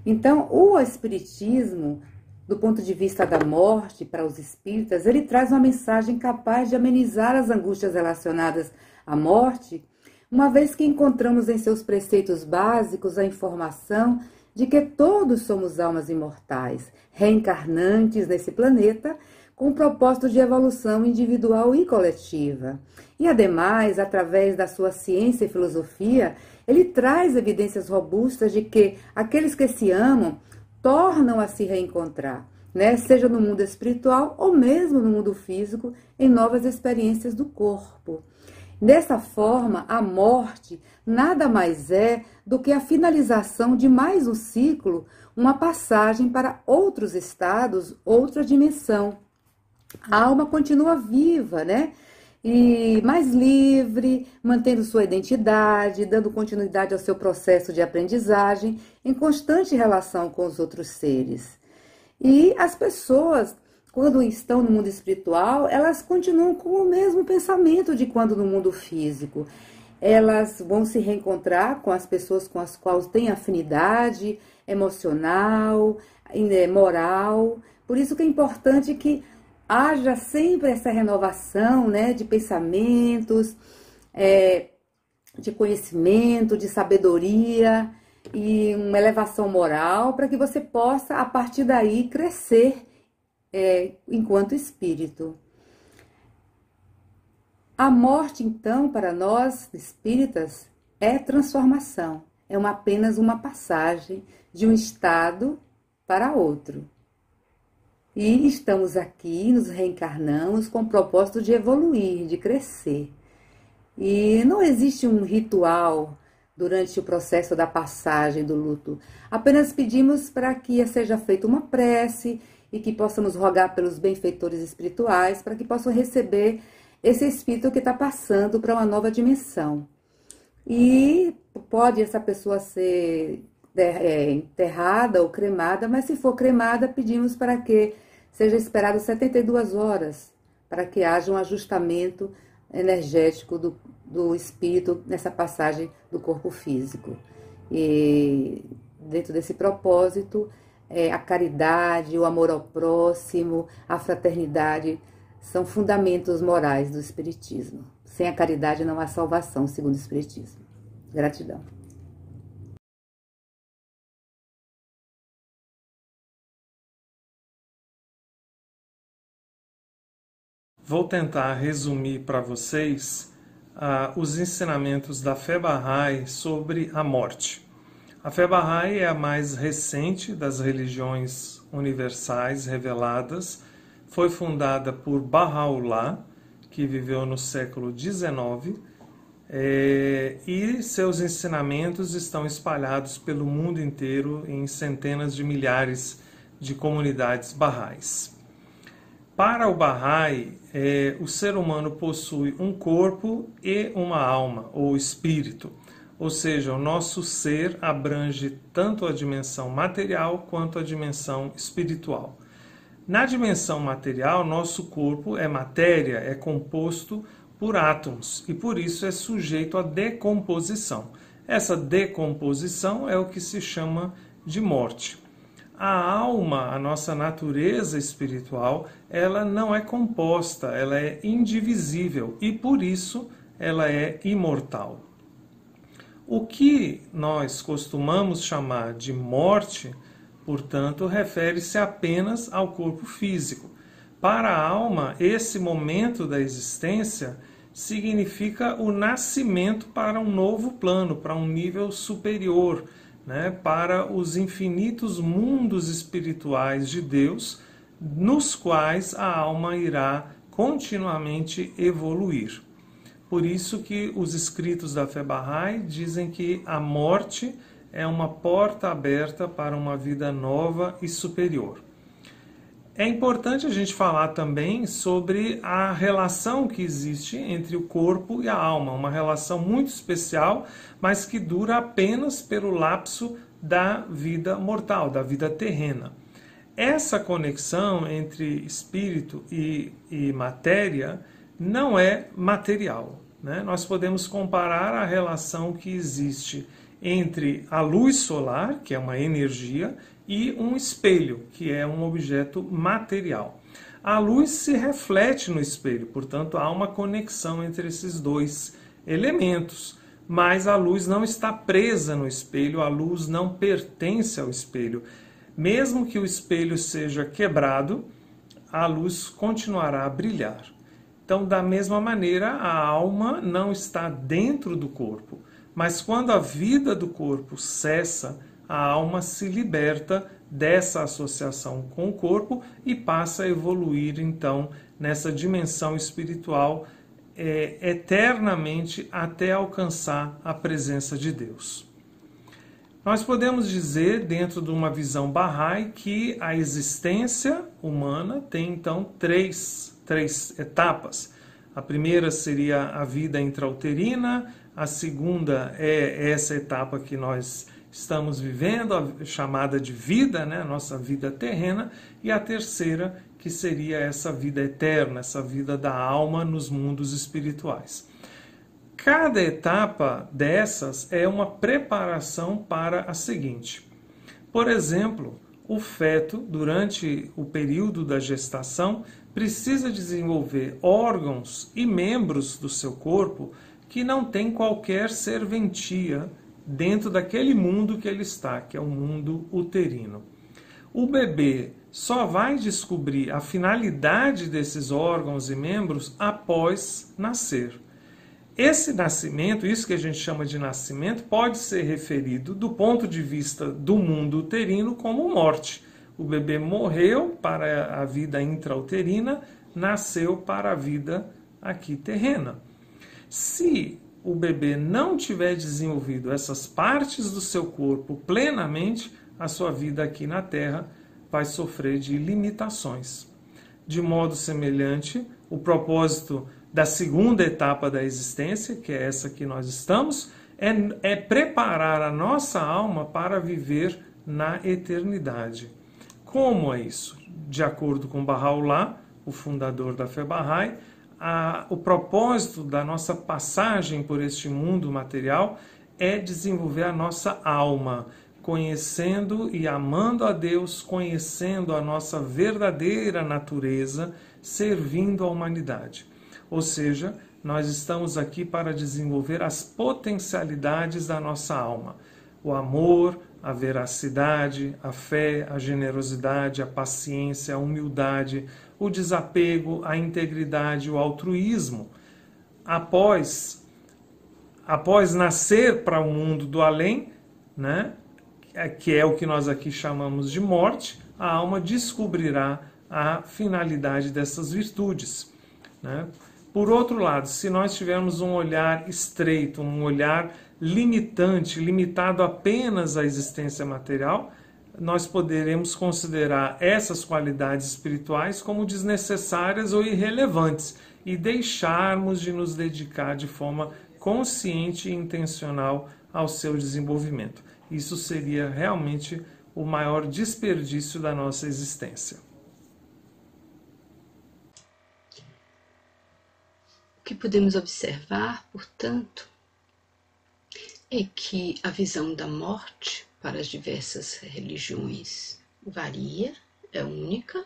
Então, o Espiritismo, do ponto de vista da morte para os espíritas, ele traz uma mensagem capaz de amenizar as angústias relacionadas à morte, uma vez que encontramos em seus preceitos básicos a informação de que todos somos almas imortais, reencarnantes nesse planeta, com o propósito de evolução individual e coletiva. E, ademais, através da sua ciência e filosofia, ele traz evidências robustas de que aqueles que se amam tornam a se reencontrar, né? Seja no mundo espiritual ou mesmo no mundo físico, em novas experiências do corpo. Dessa forma, a morte nada mais é do que a finalização de mais um ciclo, uma passagem para outros estados, outra dimensão. A alma continua viva, né? E mais livre, mantendo sua identidade, dando continuidade ao seu processo de aprendizagem, em constante relação com os outros seres. E as pessoas, quando estão no mundo espiritual, elas continuam com o mesmo pensamento de quando no mundo físico. Elas vão se reencontrar com as pessoas com as quais têm afinidade emocional, moral. Por isso que é importante que haja sempre essa renovação, né, de pensamentos, de conhecimento, de sabedoria e uma elevação moral para que você possa, a partir daí, crescer enquanto espírito. A morte, então, para nós espíritas, é transformação, é apenas uma passagem de um estado para outro. E estamos aqui, nos reencarnamos com o propósito de evoluir, de crescer. E não existe um ritual durante o processo da passagem do luto. Apenas pedimos para que seja feita uma prece e que possamos rogar pelos benfeitores espirituais para que possam receber esse espírito que está passando para uma nova dimensão. E pode essa pessoa ser enterrada ou cremada, mas se for cremada, pedimos para que seja esperado 72 horas, para que haja um ajustamento energético do espírito nessa passagem do corpo físico. E dentro desse propósito, a caridade, o amor ao próximo, a fraternidade são fundamentos morais do Espiritismo. Sem a caridade não há salvação, segundo o Espiritismo. Gratidão. Vou tentar resumir para vocês os ensinamentos da fé Bahá'í sobre a morte. A fé Bahá'í é a mais recente das religiões universais reveladas. Foi fundada por Baha'u'lláh, que viveu no século XIX, e seus ensinamentos estão espalhados pelo mundo inteiro em centenas de milhares de comunidades Bahá'ís. Para o Bahá'í, o ser humano possui um corpo e uma alma, ou espírito. Ou seja, o nosso ser abrange tanto a dimensão material quanto a dimensão espiritual. Na dimensão material, nosso corpo é matéria, é composto por átomos e por isso é sujeito à decomposição. Essa decomposição é o que se chama de morte. A alma, a nossa natureza espiritual, ela não é composta, ela é indivisível e por isso ela é imortal. O que nós costumamos chamar de morte, portanto, refere-se apenas ao corpo físico. Para a alma, esse momento da existência significa o nascimento para um novo plano, para um nível superior, para os infinitos mundos espirituais de Deus, nos quais a alma irá continuamente evoluir. Por isso que os escritos da fé Bahá'í dizem que a morte é uma porta aberta para uma vida nova e superior. É importante a gente falar também sobre a relação que existe entre o corpo e a alma, uma relação muito especial, mas que dura apenas pelo lapso da vida mortal, da vida terrena. Essa conexão entre espírito e matéria não é material, Nós podemos comparar a relação que existe entre a luz solar, que é uma energia, e um espelho, que é um objeto material. A luz se reflete no espelho, portanto há uma conexão entre esses dois elementos, mas a luz não está presa no espelho, a luz não pertence ao espelho. Mesmo que o espelho seja quebrado, a luz continuará a brilhar. Então, da mesma maneira, a alma não está dentro do corpo, mas quando a vida do corpo cessa, a alma se liberta dessa associação com o corpo e passa a evoluir, então, nessa dimensão espiritual eternamente até alcançar a presença de Deus. Nós podemos dizer, dentro de uma visão Bahá'í, que a existência humana tem, então, três etapas. A primeira seria a vida intrauterina, a segunda é essa etapa que nós estamos vivendo, a chamada de vida, a nossa vida terrena, e a terceira, que seria essa vida eterna, essa vida da alma nos mundos espirituais. Cada etapa dessas é uma preparação para a seguinte. Por exemplo, o feto, durante o período da gestação, precisa desenvolver órgãos e membros do seu corpo que não tem qualquer serventia dentro daquele mundo que ele está, que é o mundo uterino. O bebê só vai descobrir a finalidade desses órgãos e membros após nascer. Esse nascimento, isso que a gente chama de nascimento, pode ser referido do ponto de vista do mundo uterino como morte. O bebê morreu para a vida intrauterina, nasceu para a vida aqui terrena. Se o bebê não tiver desenvolvido essas partes do seu corpo plenamente, a sua vida aqui na Terra vai sofrer de limitações. De modo semelhante, o propósito da segunda etapa da existência, que é essa que nós estamos, é preparar a nossa alma para viver na eternidade. Como é isso? De acordo com Baha'u'lláh, o fundador da fé Bahá'í, o propósito da nossa passagem por este mundo material é desenvolver a nossa alma, conhecendo e amando a Deus, conhecendo a nossa verdadeira natureza, servindo a humanidade. Ou seja, nós estamos aqui para desenvolver as potencialidades da nossa alma. O amor, a veracidade, a fé, a generosidade, a paciência, a humildade, o desapego, a integridade, o altruísmo. Após nascer para o mundo do além, né, que é o que nós aqui chamamos de morte, a alma descobrirá a finalidade dessas virtudes, né? Por outro lado, se nós tivermos um olhar estreito, um olhar limitante, limitado apenas à existência material, nós poderemos considerar essas qualidades espirituais como desnecessárias ou irrelevantes e deixarmos de nos dedicar de forma consciente e intencional ao seu desenvolvimento. Isso seria realmente o maior desperdício da nossa existência. O que podemos observar, portanto, é que a visão da morte para as diversas religiões varia, é única,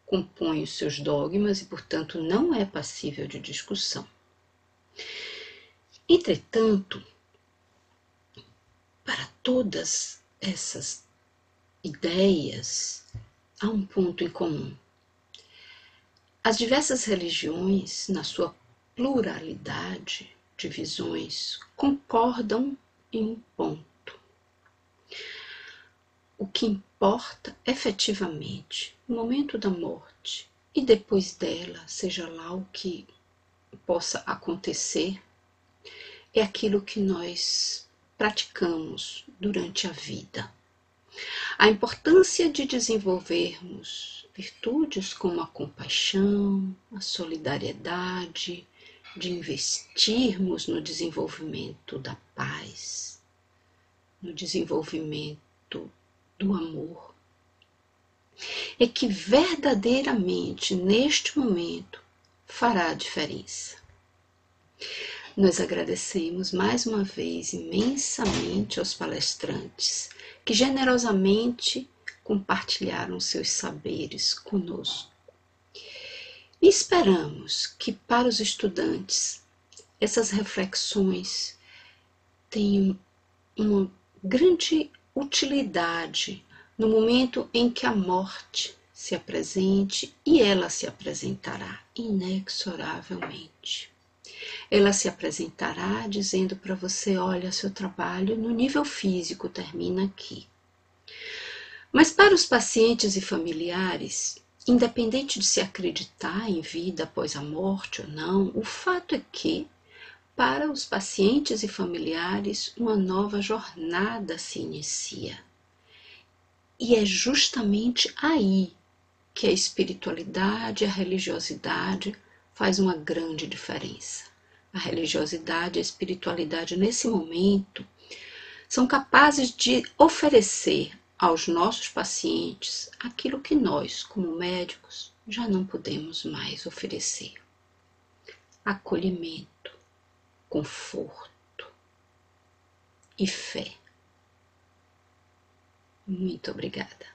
compõe os seus dogmas e, portanto, não é passível de discussão. Entretanto, para todas essas ideias, há um ponto em comum. As diversas religiões, na sua pluralidade de visões, concordam em um ponto. O que importa efetivamente no momento da morte e depois dela, seja lá o que possa acontecer, é aquilo que nós praticamos durante a vida. A importância de desenvolvermos virtudes como a compaixão, a solidariedade, de investirmos no desenvolvimento da paz, no desenvolvimento do amor, é que verdadeiramente neste momento fará a diferença. Nós agradecemos mais uma vez imensamente aos palestrantes que generosamente compartilharam seus saberes conosco. E esperamos que para os estudantes essas reflexões tenham uma grande utilidade no momento em que a morte se apresente, e ela se apresentará inexoravelmente. Ela se apresentará dizendo para você: olha, seu trabalho no nível físico termina aqui. Mas para os pacientes e familiares, independente de se acreditar em vida após a morte ou não, o fato é que, para os pacientes e familiares, uma nova jornada se inicia. E é justamente aí que a espiritualidade e a religiosidade faz uma grande diferença. A religiosidade e a espiritualidade, nesse momento, são capazes de oferecer aos nossos pacientes aquilo que nós, como médicos, já não podemos mais oferecer: acolhimento, conforto e fé. Muito obrigada.